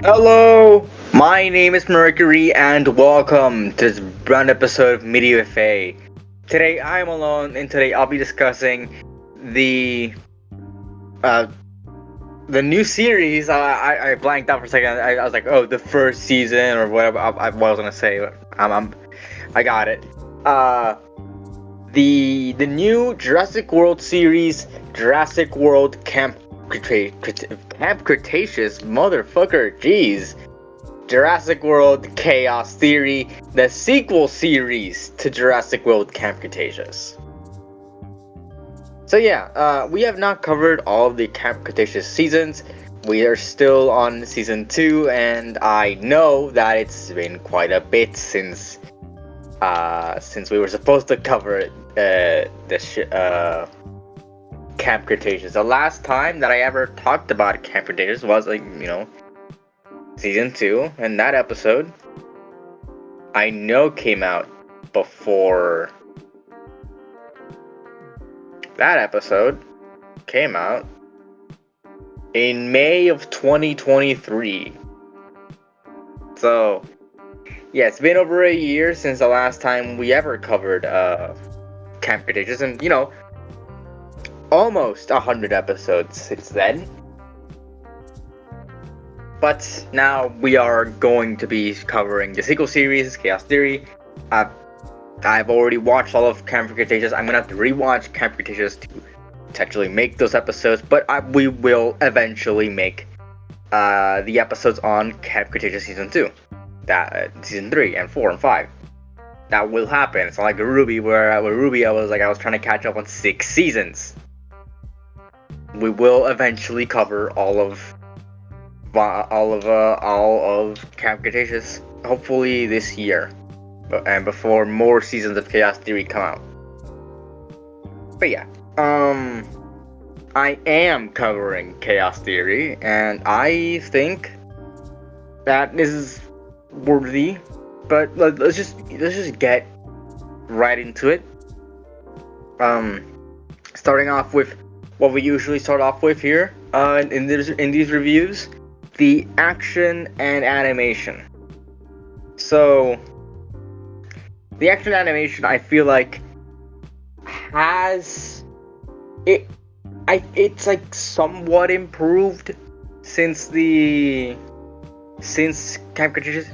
Hello, my name is Mercury, and welcome to this brand episode of Media FA. Today I am alone, and today I'll be discussing the uh the new series. I blanked out for a second. I was like, oh, the first season or whatever. What I was gonna say. I got it. Uh, the new Jurassic World series, Jurassic World Camp Cretaceous, motherfucker, jeez. Jurassic World Chaos Theory, the sequel series to Jurassic World Camp Cretaceous. So yeah, we have not covered all of the Camp Cretaceous seasons. We are still on season 2, and I know that it's been quite a bit since we were supposed to cover Camp Cretaceous. The last time that I ever talked about Camp Cretaceous was season 2, and that episode I know came out before. That episode came out in May of 2023. So, yeah, it's been over a year since the last time we ever covered Camp Cretaceous, and almost 100 episodes since then. But now we are going to be covering the sequel series, Chaos Theory. I've already watched all of Camp Cretaceous. I'm gonna have to rewatch Camp Cretaceous to actually make those episodes, but we will eventually make the episodes on Camp Cretaceous season 2, season 3 and 4 and 5. That will happen. It's not like Ruby, where with Ruby I was trying to catch up on 6 seasons. We will eventually cover all of Camp Cretaceous, hopefully this year, and before more seasons of Chaos Theory come out. But yeah, I am covering Chaos Theory, and I think that this is worthy. But let's just get right into it. Starting off with what we usually start off with here in these reviews. The action and animation. So, the action animation, I feel like, it's like somewhat improved since Camp Cretaceous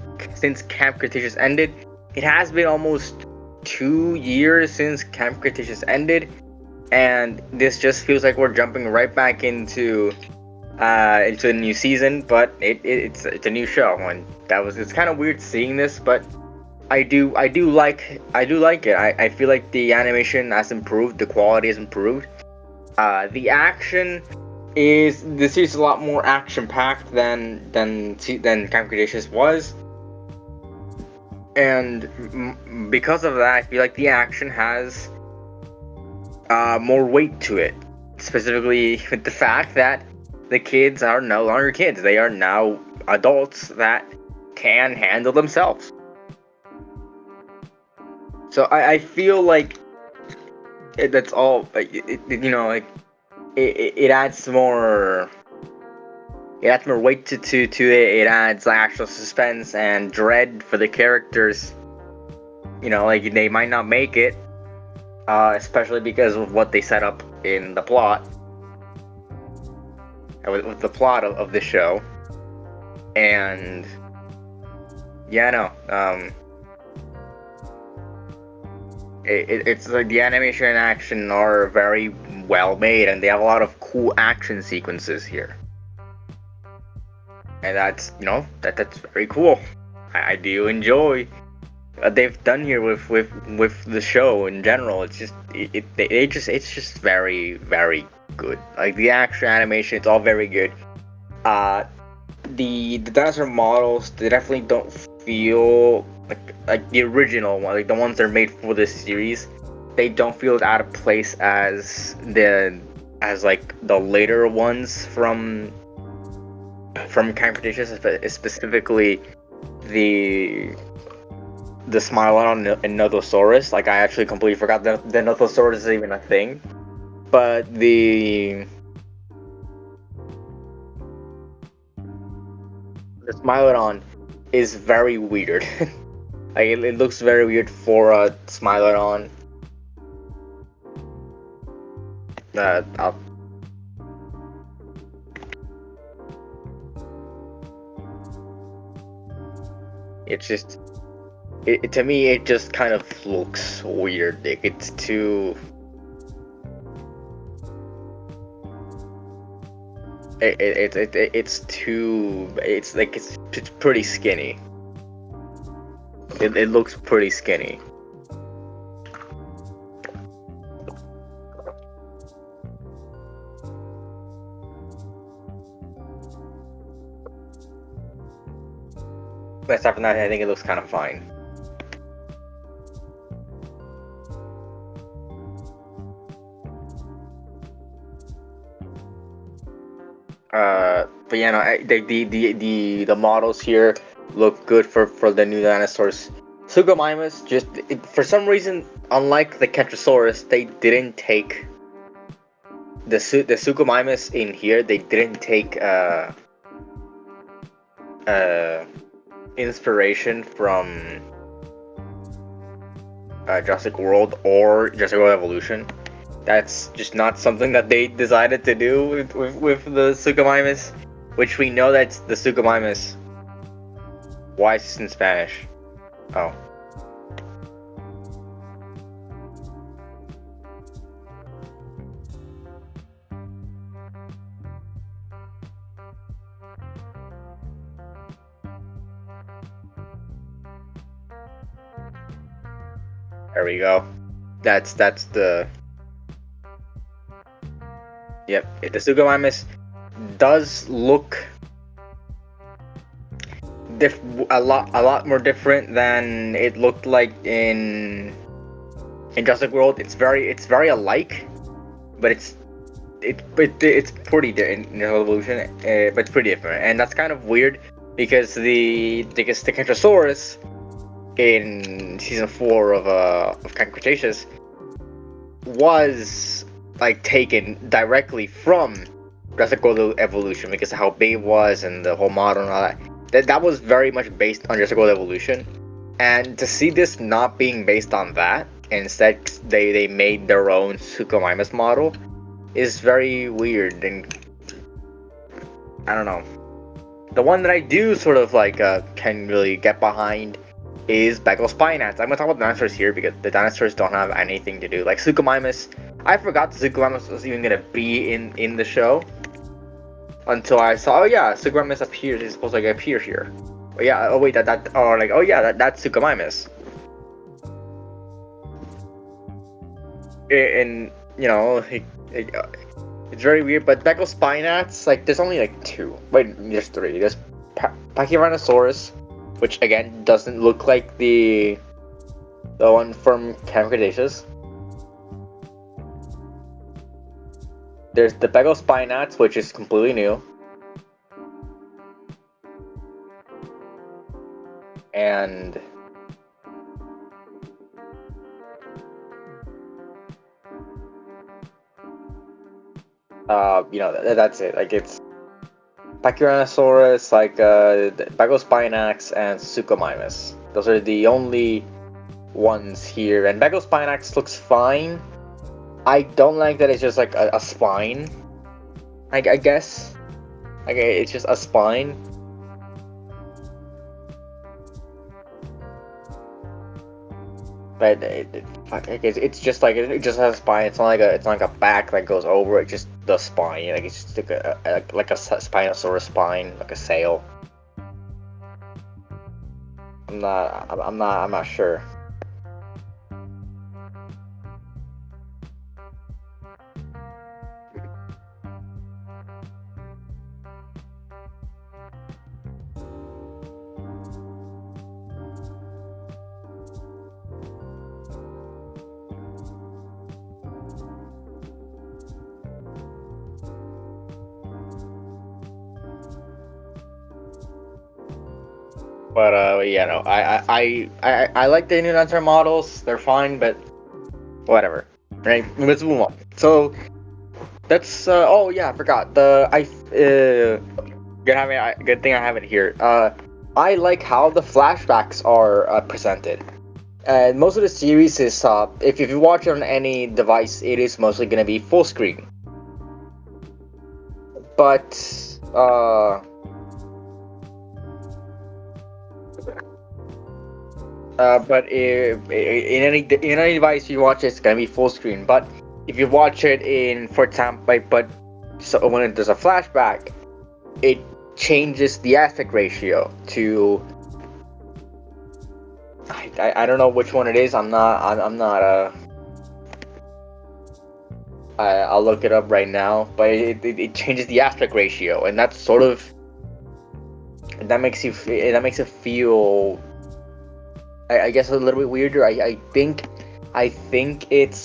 ended. It has been almost 2 years since Camp Cretaceous ended, and this just feels like we're jumping right back into a new season, but it's a new show, and it's kind of weird seeing this, but I do like it. I feel like the animation has improved, the quality has improved. The action this series is a lot more action packed than Camp Cretaceous was, and because of that, I feel like the action has more weight to it, specifically with the fact that the kids are no longer kids. They are now adults that can handle themselves. So I feel like that's all. It adds more. It adds more weight to it. It adds actual suspense and dread for the characters. They might not make it, especially because of what they set up in the plot. With the plot of the show, and it's like the animation and action are very well made, and they have a lot of cool action sequences here, and that's very cool. I do enjoy what they've done here with the show in general. It's just it's just very, very good. Like the action animation, it's all very good. The dinosaur models, they definitely don't feel like the original one, like the ones that are made for this series. They don't feel out of place as the later ones from Camp Cretaceous, specifically the Smilodon and Nothosaurus. Like, I actually completely forgot that the Nothosaurus is even a thing. But the the Smilodon is very weird. Like it looks very weird for a Smilodon. I'll... It's just, to me, it just kind of looks weird. Like it's too. It's too. It's like it's pretty skinny. It looks pretty skinny. But aside from that, I think it looks kind of fine. But yeah, no, the models here look good for the new dinosaurs. Suchomimus, just for some reason, unlike the Kentrosaurus, they didn't take the Suchomimus in here. They didn't take inspiration from Jurassic World or Jurassic World Evolution. That's just not something that they decided to do with the Suchomimus, which we know that's the Suchomimus. Why is this in Spanish? Oh. There we go. That's the. Yep, the Suchomimus does look a lot more different than it looked like in Jurassic World. It's very alike, but it's pretty different in evolution, but it's pretty different, and that's kind of weird because the Kentrosaurus in season 4 of Cretaceous was like taken directly from Jurassic World Evolution because of how big it was and the whole model and all that. That was very much based on Jurassic World Evolution, and to see this not being based on that, and instead they made their own Suchomimus model, is very weird. And I don't know. The one that I do sort of like can really get behind is Begospinax. I'm gonna talk about dinosaurs here because the dinosaurs don't have anything to do. Like Suchomimus, I forgot the Suchomimus was even gonna be in the show until I saw, oh yeah, Suchomimus appears. He's supposed to like appear here. Oh yeah, oh wait, that's Suchomimus. And you know, it's very weird. But Begospinax, like, there's only like 2. Wait, there's 3. There's Pachyrhinosaurus, which again doesn't look like the one from Cretaceous. There's the Begospinax, which is completely new, and you know, that's it. Like, it's Pachyrhinosaurus, like Begospinax, and Suchomimus. Those are the only ones here, and Begospinax looks fine. I don't like that it's just like a spine. I guess. Like, it's just a spine. But it's just like, it just has a spine. It's not like a back that goes over it. Just the spine. Like, it's just like a Spinosaurus spine, like a sail. I'm not sure. But yeah, no, I like the new dinosaur models. They're fine, but whatever. Right, let's move on. So that's oh yeah, I forgot Good thing I have it here. I like how the flashbacks are presented. And most of the series is, if you watch it on any device, it is mostly gonna be full screen. But if, in any device you watch it, it's gonna be full screen. But if you watch it in, for example, so when there's a flashback, it changes the aspect ratio to. I don't know which one it is. I'm not I'll look it up right now, but it changes the aspect ratio, and that's sort of that makes it feel, I guess, a little bit weirder. I think it's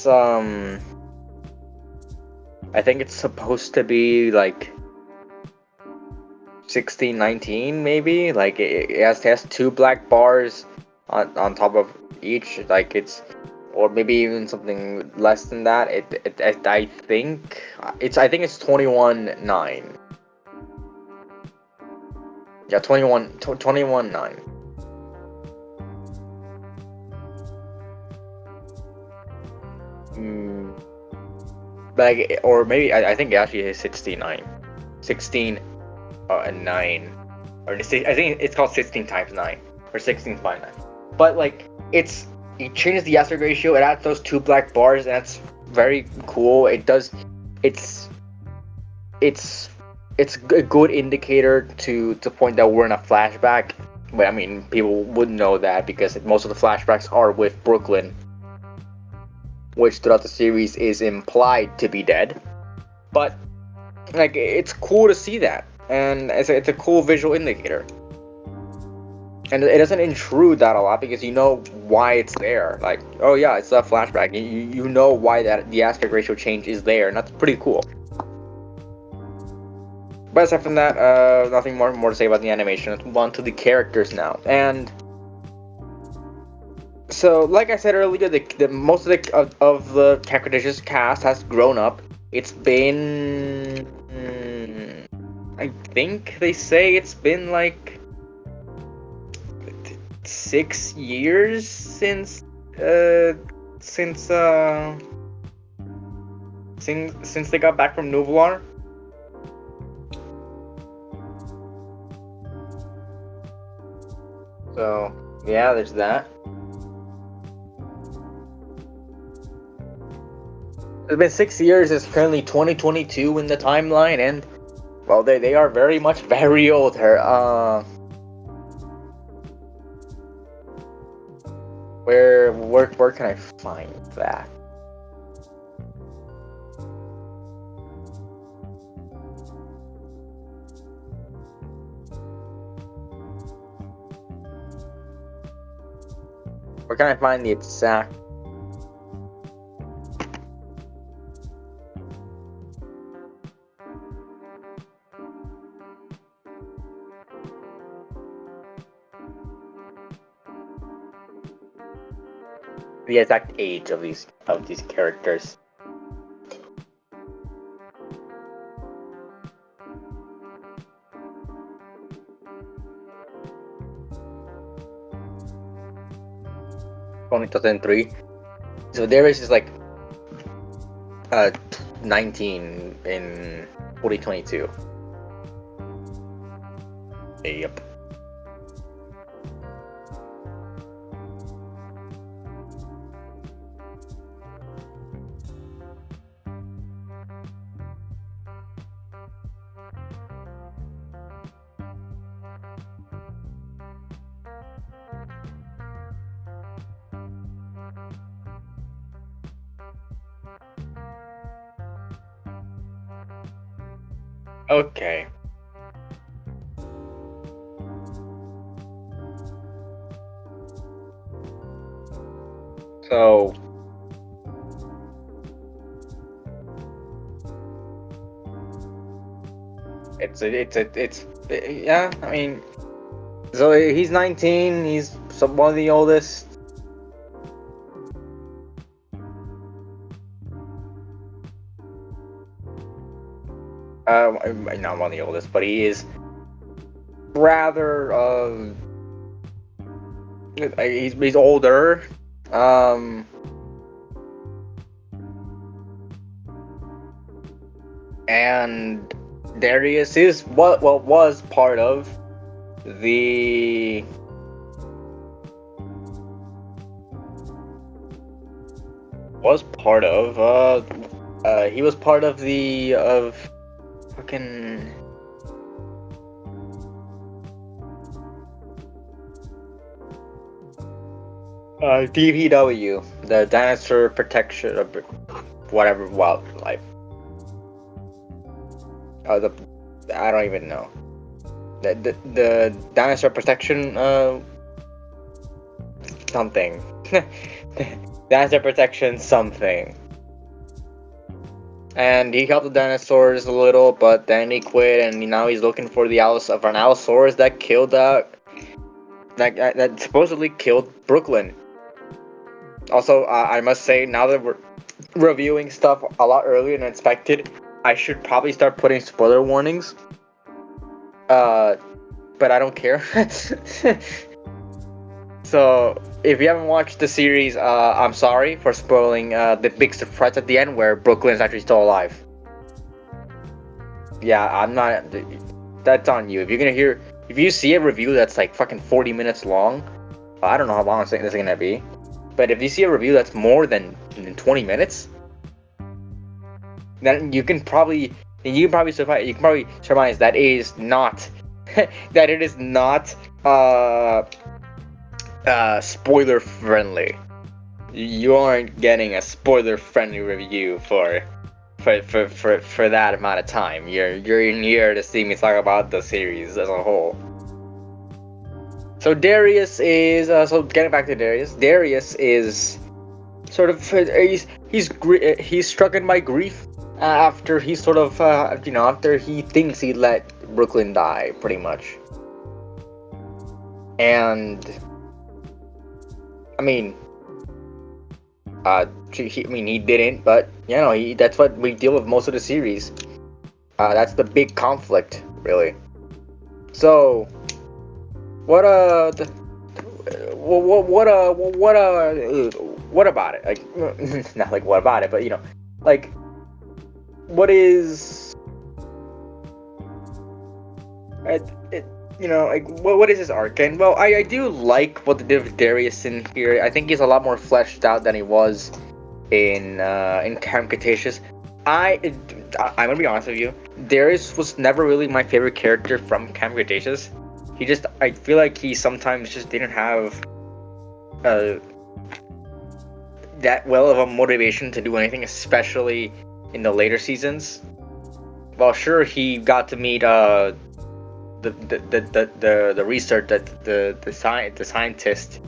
supposed to be like 1619 maybe. Like it has two black bars on top of each, like it's, or maybe even something less than that. I think it's 21-9. Yeah, 21-9. Like, or maybe I think it actually is 69. 16 and 9. Or I think it's called 16 times 9 or 16 by 9. But like it changes the aspect ratio. It adds those two black bars, and that's very cool. It's a good indicator to point that we're in a flashback. But I mean, people wouldn't know that because most of the flashbacks are with Brooklyn, which throughout the series is implied to be dead. But like, it's cool to see that, and it's a cool visual indicator. And it doesn't intrude that a lot because you know why it's there. Like, oh yeah, it's a flashback. You know why that the aspect ratio change is there, and that's pretty cool. But aside from that, nothing more to say about the animation. Let's move on to the characters now. And so, like I said earlier, the most of the characters cast has grown up. It's been, I think they say it's been like 6 years since they got back from Nuvolar. So yeah, there's that. It's been 6 years. It's currently 2022 in the timeline, and well, they are very much very old here. Where can I find that? Where can I find the exact? The exact age of these characters. Only 2003. So there is just like 19 in 2022. Yep. Okay. So it's yeah, I mean, so he's 19, he's one of the oldest. Not one of the oldest, but he is rather he's older. And Darius is was part of the he was part of the fucking DPW, the Dinosaur Protection, whatever wildlife. The I don't even know. The Dinosaur Protection something. Dinosaur Protection something. And he helped the dinosaurs a little, but then he quit, and now he's looking for the an Allosaurus that killed that supposedly killed Brooklyn. Also, I must say, now that we're reviewing stuff a lot earlier than expected, I should probably start putting spoiler warnings. But I don't care. So, if you haven't watched the series, I'm sorry for spoiling the big surprise at the end where Brooklyn is actually still alive. Yeah, I'm not. That's on you. If you see a review that's like fucking 40 minutes long, I don't know how long this is gonna be, but if you see a review that's more than 20 minutes, then you can probably surmise that it is not that it is not spoiler friendly. You aren't getting a spoiler friendly review for that amount of time. You're in here to see me talk about the series as a whole. So Darius is so getting back to Darius. Darius is sort of he's stricken by grief after he sort of after he thinks he let Brooklyn die, pretty much. And I mean, he didn't, but that's what we deal with most of the series. That's the big conflict, really. So, what about it? Like, not like what about it, but like, what is what is his arc? And well, I do like what they did with Darius in here. I think he's a lot more fleshed out than he was in Camp Cretaceous. I'm gonna be honest with you, Darius was never really my favorite character from Camp Cretaceous. I feel like he sometimes just didn't have that well of a motivation to do anything, especially in the later seasons. Well, sure, he got to meet the research that the scientist,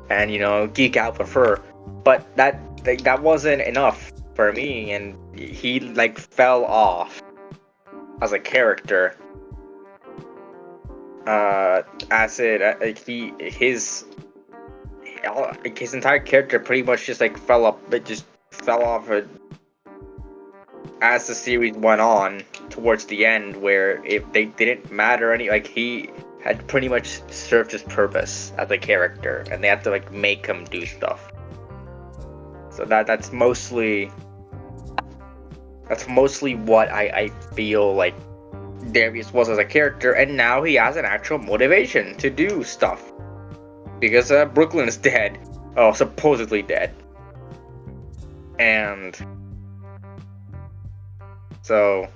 and geek out with her, but that wasn't enough for me, and he like fell off as a character. His entire character pretty much just like fell off as the series went on towards the end, where if they didn't matter he had pretty much served his purpose as a character, and they had to like make him do stuff. So that's mostly what I feel like Darius was as a character, and now he has an actual motivation to do stuff because Brooklyn is dead, supposedly dead, and so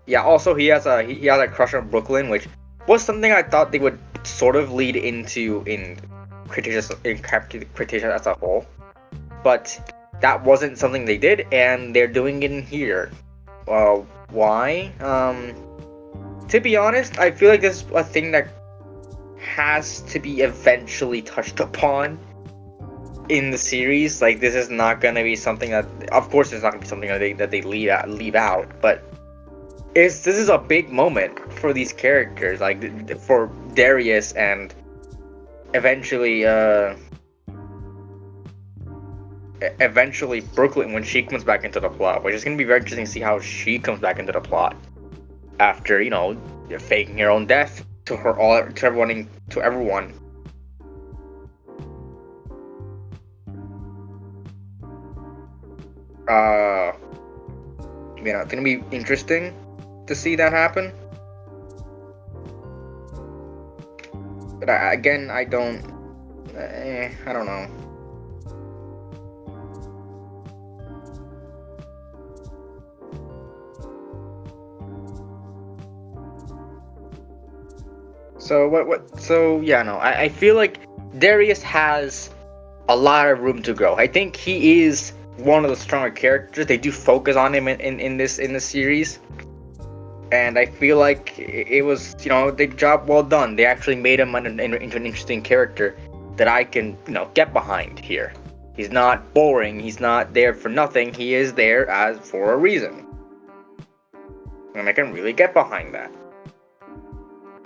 yeah. Also, he has a crush on Brooklyn, which was something I thought they would sort of lead into in Cretaceous as a whole, but that wasn't something they did, and they're doing it in here. Well, why? To be honest, I feel like this is a thing that has to be eventually touched upon in the series. Like, this is not gonna be something that, of course, it's not gonna be something that they leave out. But this is a big moment for these characters, like for Darius, and eventually Brooklyn when she comes back into the plot, which is gonna be very interesting to see how she comes back into the plot. after, faking her own death to everyone. It's gonna be interesting to see that happen. But I don't know. I feel like Darius has a lot of room to grow. I think he is one of the stronger characters. They do focus on him in this series. And I feel like it was, the job well done. They actually made him into an interesting character that I can, get behind here. He's not boring. He's not there for nothing. He is there for a reason. And I can really get behind that.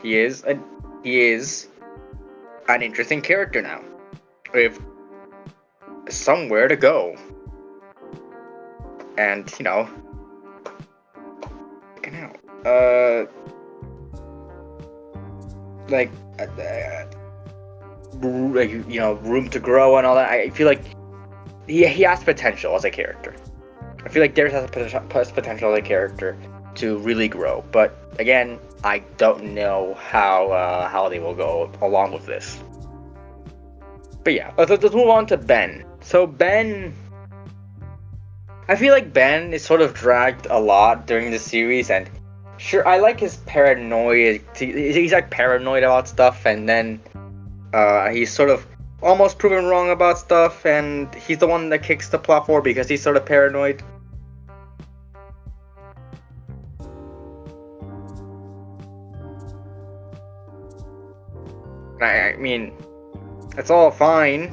He is an interesting character now, with somewhere to go. And room to grow and all that. I feel like he has potential as a character. I feel like Darius has potential as a character to really grow, but again, I don't know how they will go along with this. But yeah, let's move on to Ben. So Ben, I feel like Ben is sort of dragged a lot during the series, and sure, I like his paranoia. He's like paranoid about stuff, and then he's sort of almost proven wrong about stuff, and he's the one that kicks the plot forward because he's sort of paranoid. I mean, it's all fine.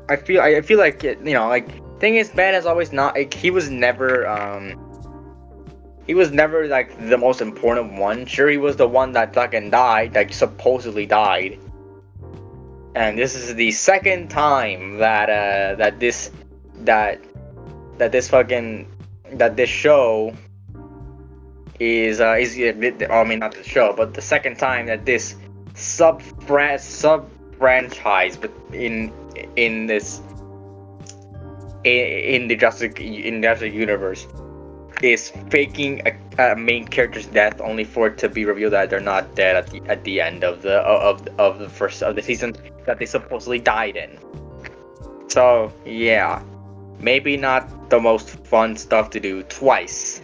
I feel like thing is, Ben is always not he was never like the most important one. Sure, he was the one that fucking died, like supposedly died. And this is the second time that this show is I mean, not the show, but the second time that this sub franchise, but in the Jurassic universe, is faking a main character's death only for it to be revealed that they're not dead at the end of the first of the season that they supposedly died in. So yeah, maybe not the most fun stuff to do twice.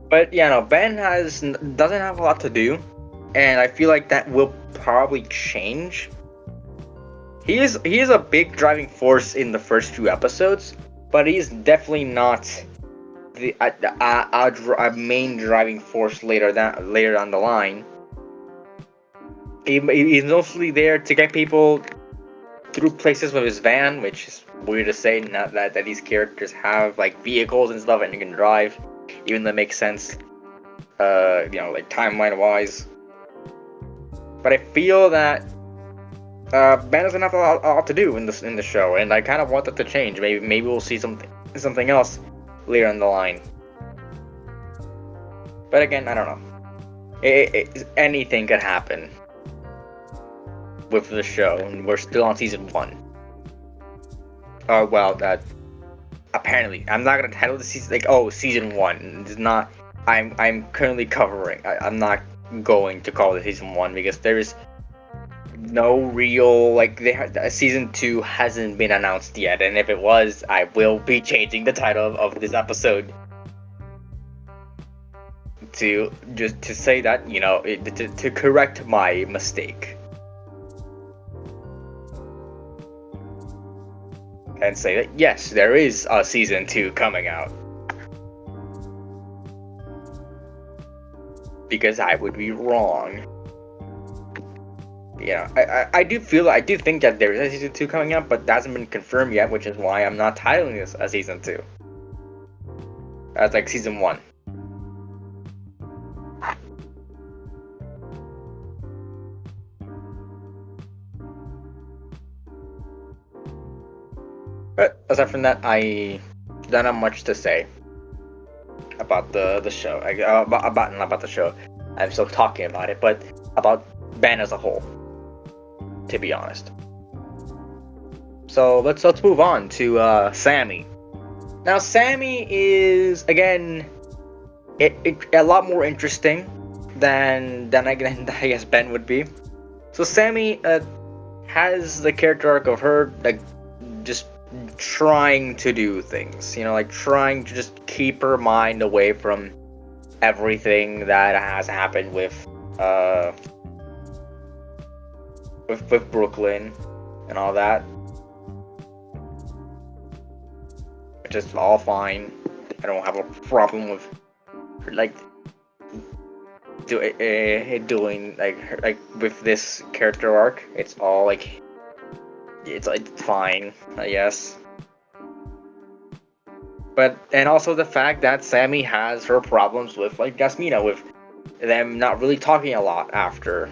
But Ben doesn't have a lot to do, and I feel like that will probably change. He is a big driving force in the first few episodes, but he's definitely not a main driving force later down the line. He's mostly there to get people through places with his van, which is weird to say, not that these characters have like vehicles and stuff and you can drive. Even that makes sense, like timeline wise. But I feel that Ben doesn't have a lot to do in the show, and I kind of want that to change. Maybe we'll see something else later in the line. But again, I don't know. Anything could happen with the show, and we're still on season 1. Apparently, I'm not gonna title the season season 1. It's not. I'm currently covering. I'm not going to call it season 1 because there is no real season 2 hasn't been announced yet. And if it was, I will be changing the title of this episode to say that to correct my mistake. And say that yes, there is a season 2 coming out. Because I would be wrong. I do think that there is a season 2 coming out, but that hasn't been confirmed yet, which is why I'm not titling this as season 2. As season 1. aside from that, I don't have much to say about the show. About not about the show. I'm still talking about it, but about Ben as a whole. To be honest. So let's move on to Sammy. Now Sammy is again a lot more interesting than I guess Ben would be. So Sammy has the character arc of her like just trying to do things, like trying to just keep her mind away from everything that has happened with Brooklyn and all that, which is all fine. I don't have a problem with like doing like with this character arc. It's all like it's fine, I guess. But and also the fact that Sammy has her problems with like Jasmina, with them not really talking a lot after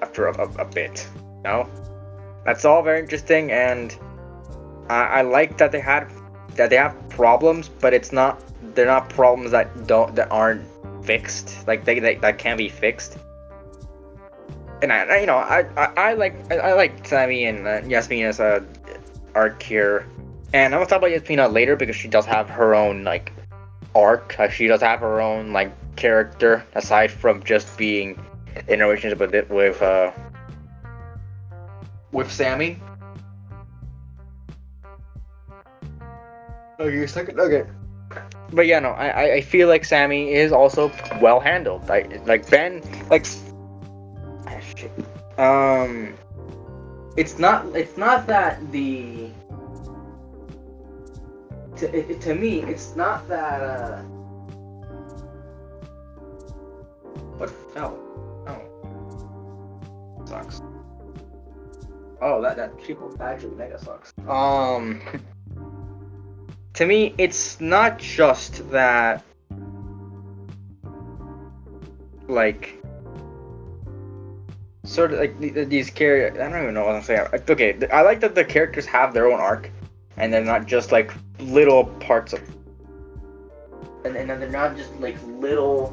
a bit. That's all very interesting, and I like that they have problems, but they're not problems that aren't fixed, like that can be fixed. And I like Sammy and Yasmina's arc here, and I'm gonna talk about Yasmina later because she does have her own like arc. She does have her own like character aside from just being in a relationship with Sammy. Oh, you a second? Okay. But yeah, no, I feel like Sammy is also well handled. Like Ben, like shit. It's not that to me it's not that what fell? Oh, sucks. Oh, that people actually mega sucks. To me, it's not just that, like, sort of like these characters. I don't even know what I'm saying. Okay, I like that the characters have their own arc, and they're not just like little parts of, and they're not just like little.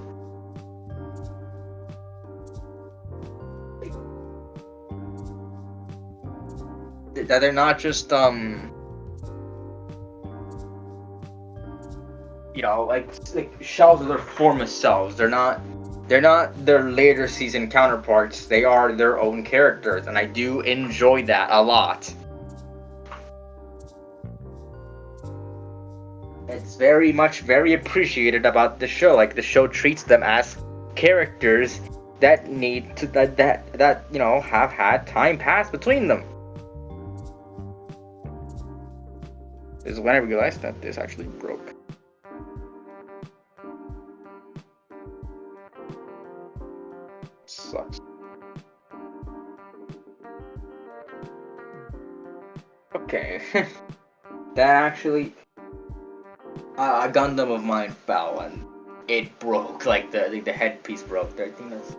That they're not just like shells of their former selves. They're not their later season counterparts. They are their own characters, and I do enjoy that a lot. It's very appreciated about the show. Like the show treats them as characters that need to that have had time pass between them. This is when I realized that this actually broke. Sucks. Okay. That actually a Gundam of mine fell and it broke, like the headpiece broke there. I think that's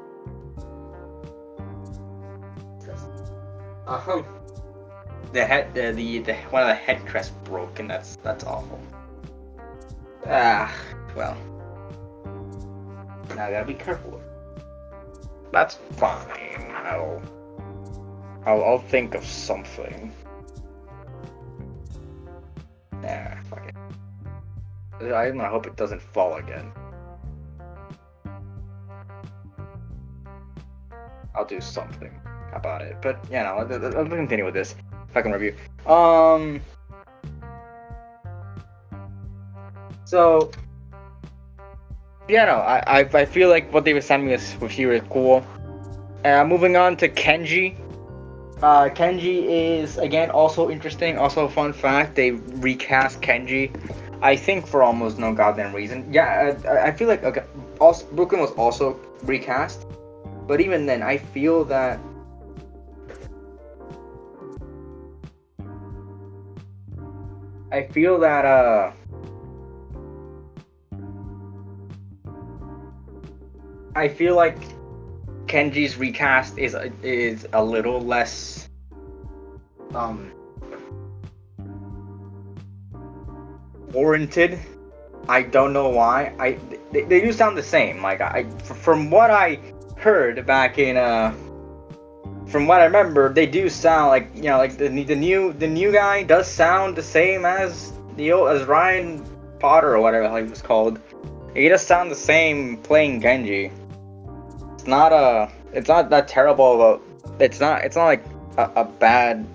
the head the one of the head crests broke, and that's awful. Well, now I gotta be careful. That's fine. I'll think of something. Fuck it. I hope it doesn't fall again. I'll do something about it. But yeah, no, I'll continue with this. Fucking review. So yeah, no, I feel like what they were sending us with here is cool. Moving on to Kenji. Kenji is again also interesting. Also a fun fact, they recast Kenji, I think for almost no goddamn reason. Yeah, I feel like also Brooklyn was also recast, but even then, I feel that I feel like Kenji's recast is a little less warranted. I don't know why. They do sound the same. Like from what I heard back in from what I remember, they do sound like, you know, like the new guy does sound the same as the old, as Ryan Potter or whatever he was called. He does sound the same playing Genji. It's not that terrible. It's not like a bad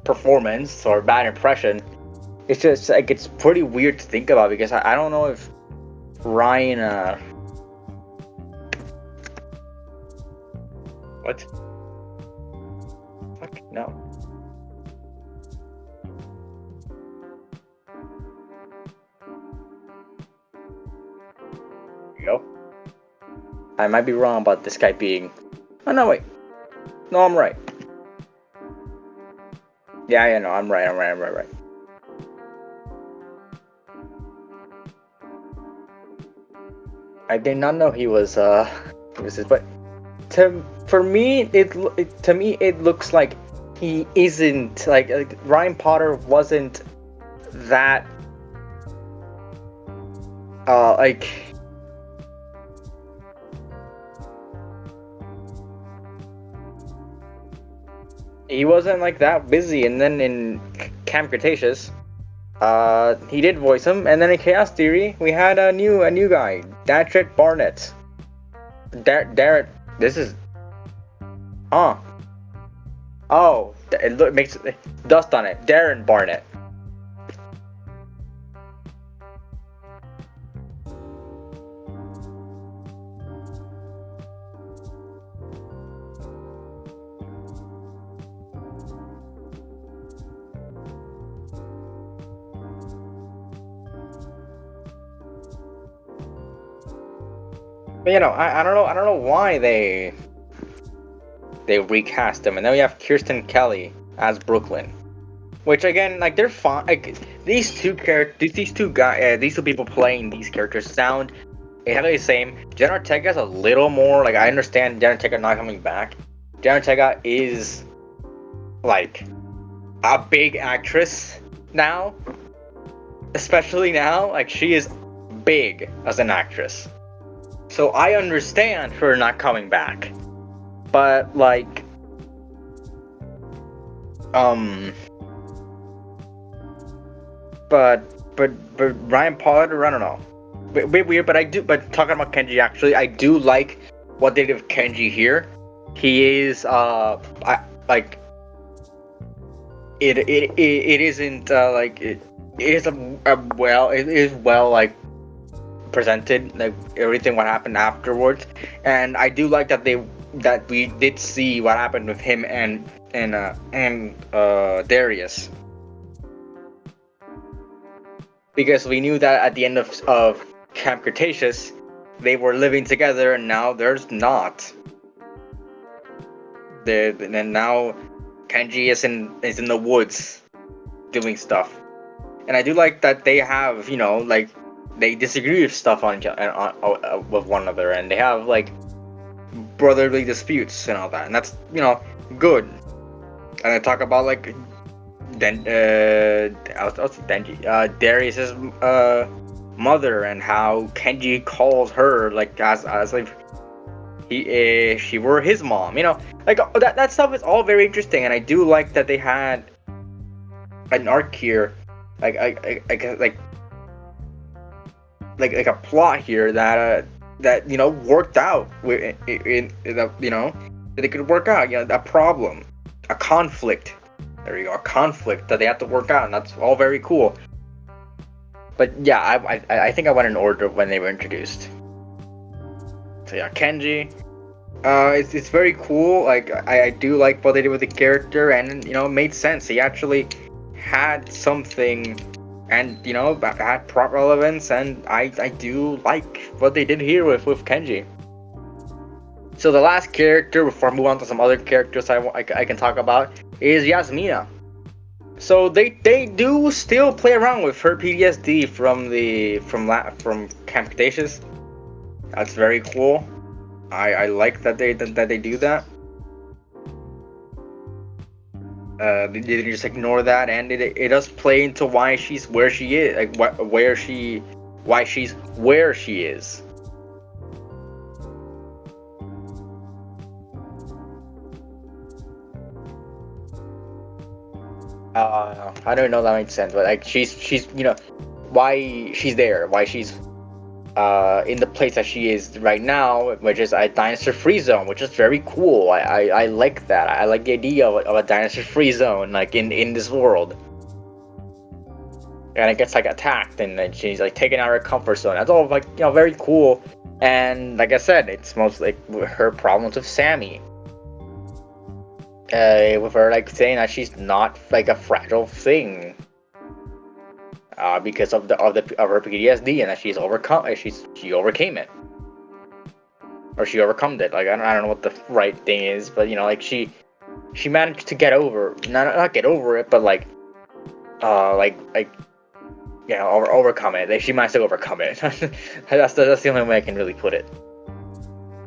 performance or bad impression. It's just like it's pretty weird to think about because I don't know if Ryan what? Fuck no. There you go. I might be wrong about this guy being. Oh no, wait. No, I'm right. Yeah, no, I'm right. I did not know he was this, but for me it looks like he isn't like Ryan Potter wasn't that like he wasn't like that busy, and then in Camp Cretaceous he did voice him, and then in Chaos Theory we had a new guy, Darren Barnett. Darren, this is oh, it makes dust on it. Darren Barnett. But you know, I don't know why they recast him, and then we have Kirsten Kelly as Brooklyn, which again, like they're fine. Like these two people playing these characters sound exactly the same. Jenna Ortega is a little more like, I understand Jenna Ortega not coming back. Jenna Ortega is like a big actress now, especially now. Like she is big as an actress. So I understand her not coming back, but like, but Ryan Potter, I don't know, bit weird. But talking about Kenji, actually, I do like what they did with Kenji here. He is like it isn't like it is well like presented, like everything what happened afterwards, and I do like that we did see what happened with him and Darius, because we knew that at the end of Camp Cretaceous they were living together, and now there's not. And now Kenji is in the woods doing stuff, and I do like that they have, you know, like they disagree with stuff on with one another, and they have like brotherly disputes and all that, and that's, you know, good. And I talk about like Darius's mother, and how Kenji calls her like as like she were his mom, you know, like that stuff is all very interesting, and I do like that they had an arc here, like a plot here that you know worked out in you know, that they could work out, you know, a problem, a conflict. There you go, a conflict that they have to work out, and that's all very cool. But yeah, I think I went in order when they were introduced. So yeah, Kenji, it's very cool. Like I do like what they did with the character, and you know, it made sense. He actually had something, and you know, had plot relevance, and I do like what they did here with Kenji. So the last character before I move on to some other characters I can talk about is Yasmina. So they do still play around with her PTSD from Camp Cretaceous. That's very cool. I like that they do that. They didn't just ignore that, and it does play into why she's where she is, like why she's where she is. I don't know if that makes sense, but like she's why she's there, why she's in the place that she is right now, which is a dinosaur-free zone, which is very cool. I like that. I like the idea of a dinosaur-free zone, like in this world. And it gets like attacked, and then she's like taken out of her comfort zone. That's all like very cool. And like I said, it's mostly like her problems with Sammy. With her like saying that she's not like a fragile thing. Because of her PTSD, and that she overcame it, or she overcome it. Like I don't know what the right thing is, but like she managed to get over, not get over it, but overcome it. Like, she managed to overcome it. that's the only way I can really put it.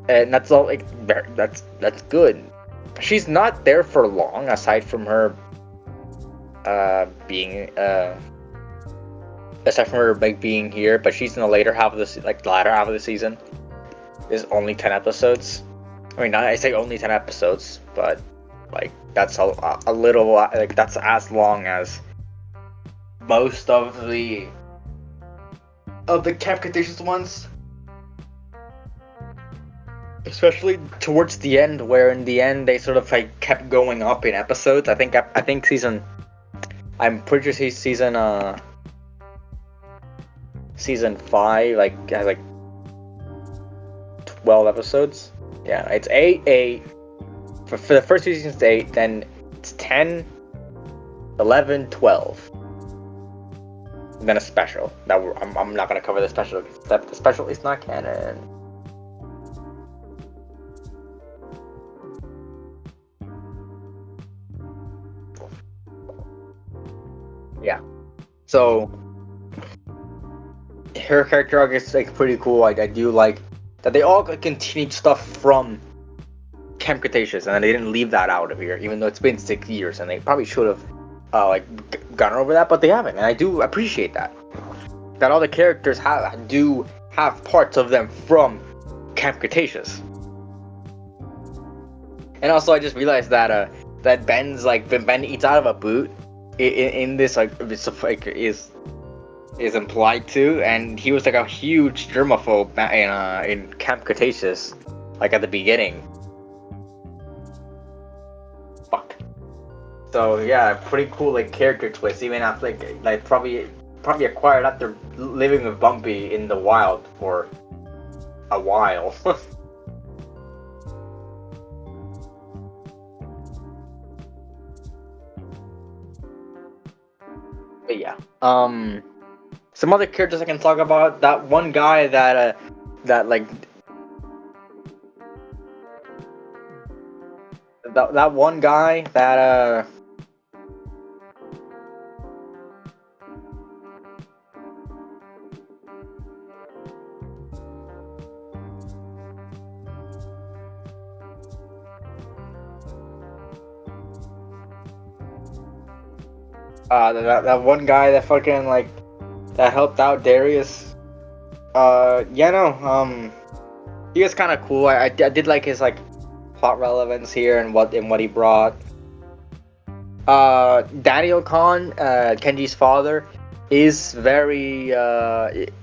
And that's all. Like that's good. She's not there for long, aside from her being aside from her being here, but she's in the later half of the latter half of the season. Is only 10 episodes. I mean, I say only 10 episodes, but like that's a little like that's as long as most of the Camp Cretaceous ones. Especially towards the end, where in the end they sort of like kept going up in episodes. I think I'm pretty sure season 5 has 12 episodes. Yeah, it's 8 for the first two seasons. 8, then it's 10, 11, 12, and then a special that I'm not gonna cover the special. The special is not canon. Yeah, so her character arc is like pretty cool. I do like that they all continued stuff from Camp Cretaceous, and they didn't leave that out of here, even though it's been 6 years, and they probably should have gone over that, but they haven't, and I do appreciate that. That all the characters do have parts of them from Camp Cretaceous. And also, I just realized that that Ben eats out of a boot in this is implied to, and he was like a huge germaphobe in Camp Cretaceous, like at the beginning. Fuck. So yeah, pretty cool like character twist, even after like probably acquired after living with Bumpy in the wild for a while. But yeah, some other characters I can talk about. That one guy that one guy that that one guy that fucking that helped out Darius. He was kind of cool. I did like his plot relevance here and what he brought. Daniel Khan, Kenji's father, is very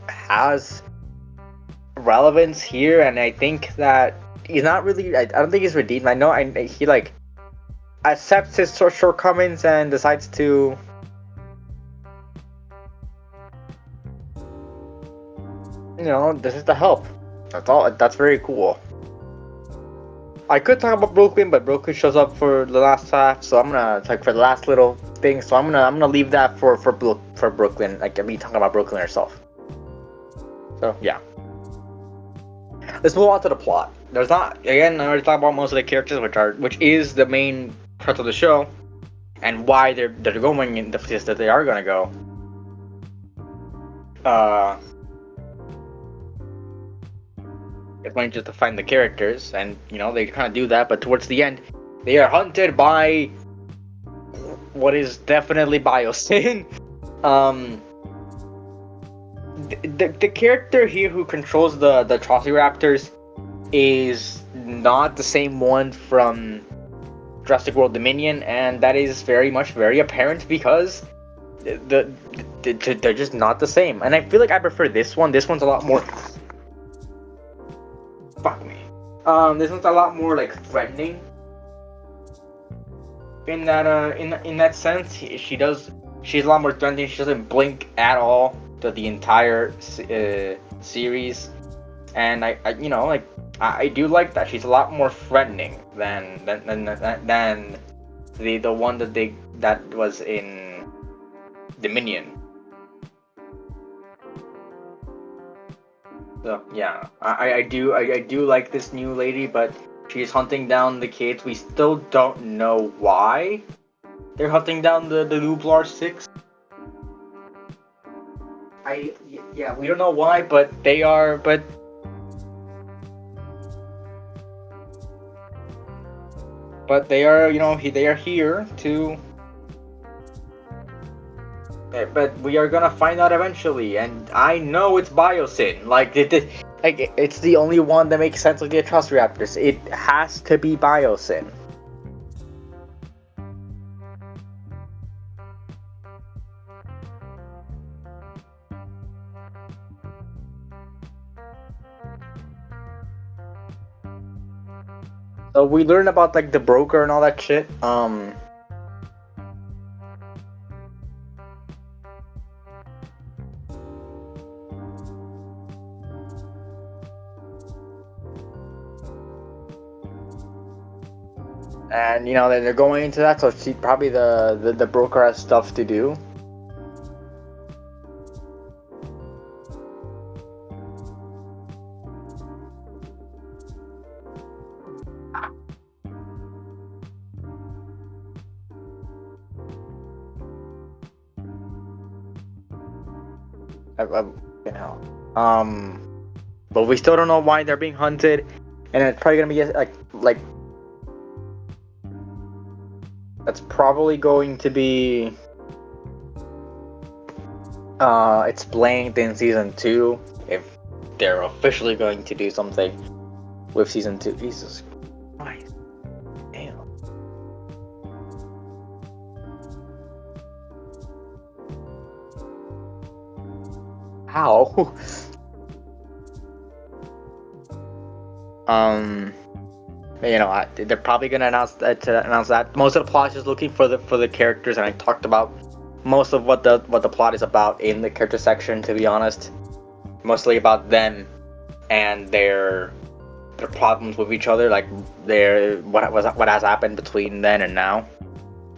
has relevance here, and I think that he's not really. I don't think he's redeemed. I know. He accepts his shortcomings and decides to. This is the help. That's all. That's very cool. I could talk about Brooklyn, but Brooklyn shows up for the last half, so I'm gonna for the last little thing. So I'm gonna leave that for Brooklyn. Me talking about Brooklyn herself. So yeah. Let's move on to the plot. There's not again. I already talked about most of the characters, which is the main part of the show, and why they're going in the place that they are gonna go. It's going just to find the characters, and they kind of do that, but towards the end they are hunted by what is definitely Biosyn. um, the character here who controls the Raptors is not the same one from Jurassic World Dominion, and that is very apparent because they're just not the same. And I feel like I prefer this one. This one's a lot more. Fuck me. This one's a lot more like threatening. In that sense, she's a lot more threatening. She doesn't blink at all to the entire series, and I do like that. She's a lot more threatening than the one that was in Dominion. So yeah, I do like this new lady, but she's hunting down the kids. We still don't know why they're hunting down the Nublar 6. We don't know why, but they are. But they are, they are here to. But we are gonna find out eventually, and I know it's Biosyn. Like it's the only one that makes sense with the Raptors. It has to be Biosyn. So we learned about like the broker and all that shit. And they're going into that, so she probably the broker has stuff to do. But we still don't know why they're being hunted, and it's probably gonna be like that's probably going to be explained in season 2 if they're officially going to do something with season 2. Jesus Christ. Damn. How? They're probably gonna announce that. Most of the plot is just looking for the characters, and I talked about most of what the plot is about in the character section. To be honest, mostly about them and their problems with each other, like what has happened between then and now.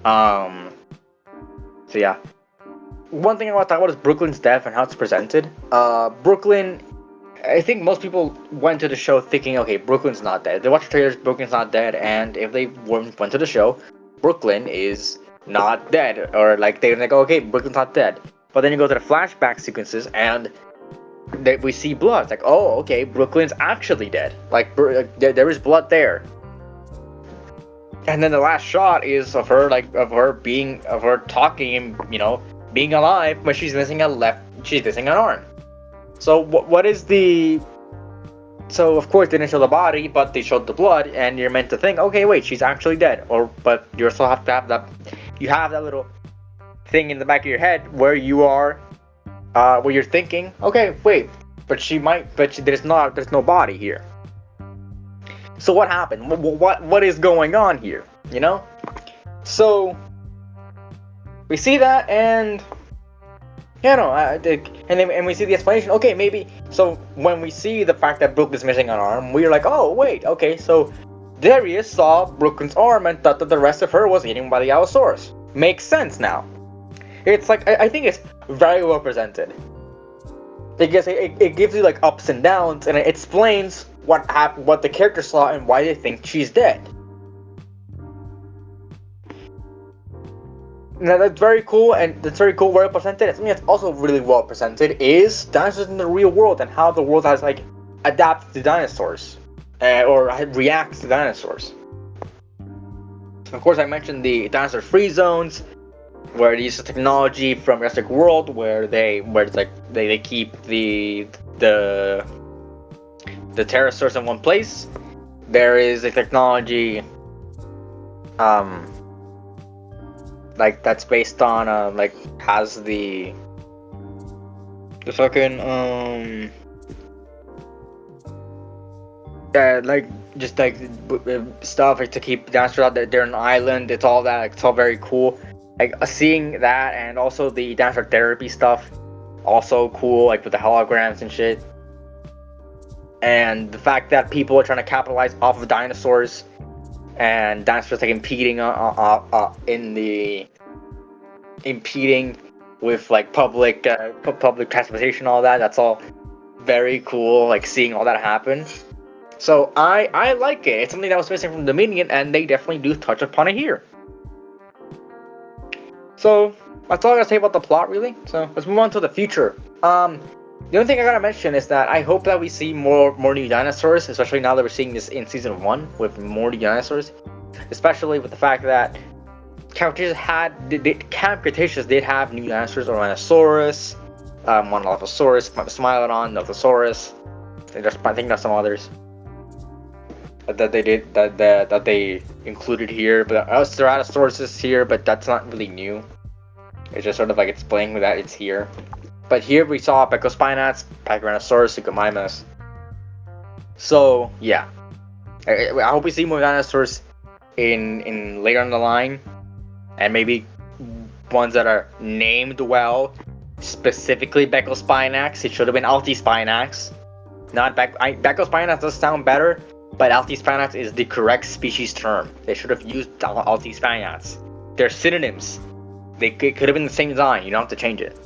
So yeah. One thing I want to talk about is Brooklyn's death and how it's presented. Brooklyn, I think most people went to the show thinking, okay, Brooklyn's not dead. They watched the trailers, Brooklyn's not dead, and if they went to the show, Brooklyn is not dead. Or like they're like, okay, Brooklyn's not dead. But then you go to the flashback sequences and we see blood. It's like, oh, okay, Brooklyn's actually dead. Like there is blood there. And then the last shot is of her talking and being alive, but she's missing an arm. So what is the? So of course they didn't show the body, but they showed the blood, and you're meant to think, okay, wait, she's actually dead. But you still have to have that. You have that little thing in the back of your head where where you're thinking, okay, wait, there's no body here. So what happened? What is going on here? So we see that, and and we see the explanation. Okay, maybe. So when we see the fact that Brooklyn's missing an arm, we're like, oh wait, okay. So Darius saw Brooklyn's arm and thought that the rest of her was eaten by the Allosaurus. Makes sense now. It's like I think it's very well presented. Because it gives you like ups and downs, and it explains what the character saw and why they think she's dead. Now that's very cool, and that's very cool, well presented. Something that's also really well presented is dinosaurs in the real world and how the world has like adapted to dinosaurs, or reacts to dinosaurs. Of course, I mentioned the dinosaur free zones, where they use the technology from Jurassic World, where it's like they keep the pterosaurs in one place. There is a technology, like that's based on like has the fucking like just like stuff like to keep dinosaurs out there. They're an island. It's all that. Like, it's all very cool. Like seeing that, and also the dinosaur therapy stuff, also cool. Like with the holograms and shit. And the fact that people are trying to capitalize off of dinosaurs, and dinosaurs like impeding with like public transportation, all that. That's all very cool. Like seeing all that happen. So I like it. It's something that was missing from Dominion, and they definitely do touch upon it here. So that's all I gotta say about the plot, really. So let's move on to the future. The only thing I gotta mention is that I hope that we see more new dinosaurs, especially now that we're seeing this in season 1 with more new dinosaurs. Especially with the fact that Camp Cretaceous did have new dinosaurs, Oranosaurus, Monolophosaurus, Smilodon, Nothosaurus. I think there's some others that they included here, but Ceratosaurus is here, but that's not really new. It's just sort of like explaining that it's here. But here we saw Pecospinax, Pachyrhinosaurus, Suchomimus. So yeah, I hope we see more dinosaurs in later on the line, and maybe ones that are named well. Specifically Pecospinax. It should have been Altispinax, not Pecospinax. Does sound better, but Altispinax is the correct species term. They should have used Altispinax. They're synonyms. It could have been the same design. You don't have to change it.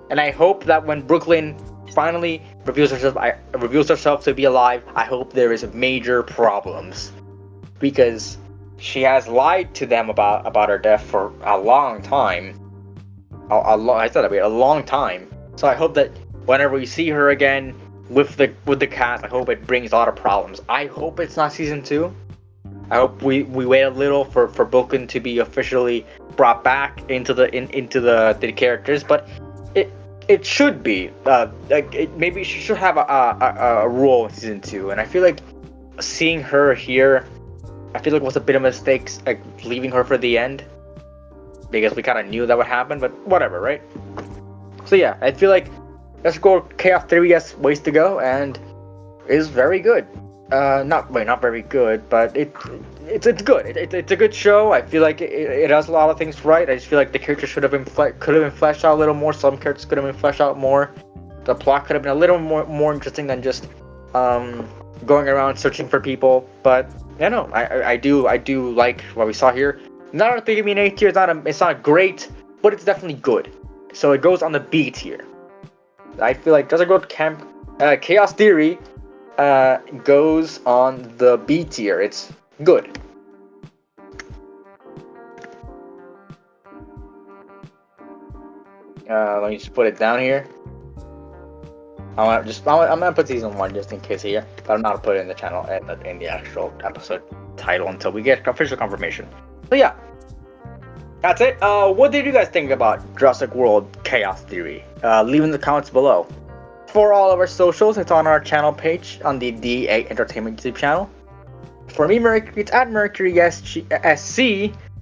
And I hope that when Brooklyn finally reveals herself to be alive, I hope there is major problems, because she has lied to them about her death for a long time. A long time. So I hope that whenever we see her again with the cast, I hope it brings a lot of problems. I hope it's not season 2. I hope we wait a little for Brooklyn to be officially brought back into the characters, but it should be maybe she should have a role in season 2. And I feel like seeing her here, I feel like it was a bit of a mistake, like leaving her for the end, because we kind of knew that would happen, but whatever, right? So yeah, I feel like Jurassic World Chaos Theory has ways to go, and is very good. Not very good, but it's good. It's a good show. I feel like it does a lot of things right. I just feel like the characters could have been fleshed out a little more. Some characters could have been fleshed out more. The plot could have been a little more interesting than just going around searching for people. But yeah, no, I do like what we saw here. Not a 3 A tier. It's not great, but it's definitely good. So it goes on the B tier. I feel like Jurassic World Chaos Theory goes on the B tier. It's good. Let me just put it down here. I'm gonna put season 1 just in case here, but I'm not gonna put it in the channel in the actual episode title until we get official confirmation. So yeah, that's it. What did you guys think about Jurassic World Chaos Theory? Leave in the comments below. For all of our socials, it's on our channel page on the DA Entertainment YouTube channel. For me, Mercury, it's at Mercury SC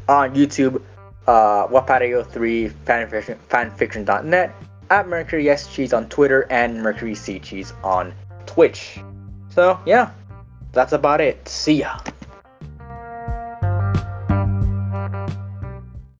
on YouTube, Wapadio3 fanfiction.net, at Mercury SGs on Twitter, and Mercury CGs on Twitch. So yeah, that's about it. See ya.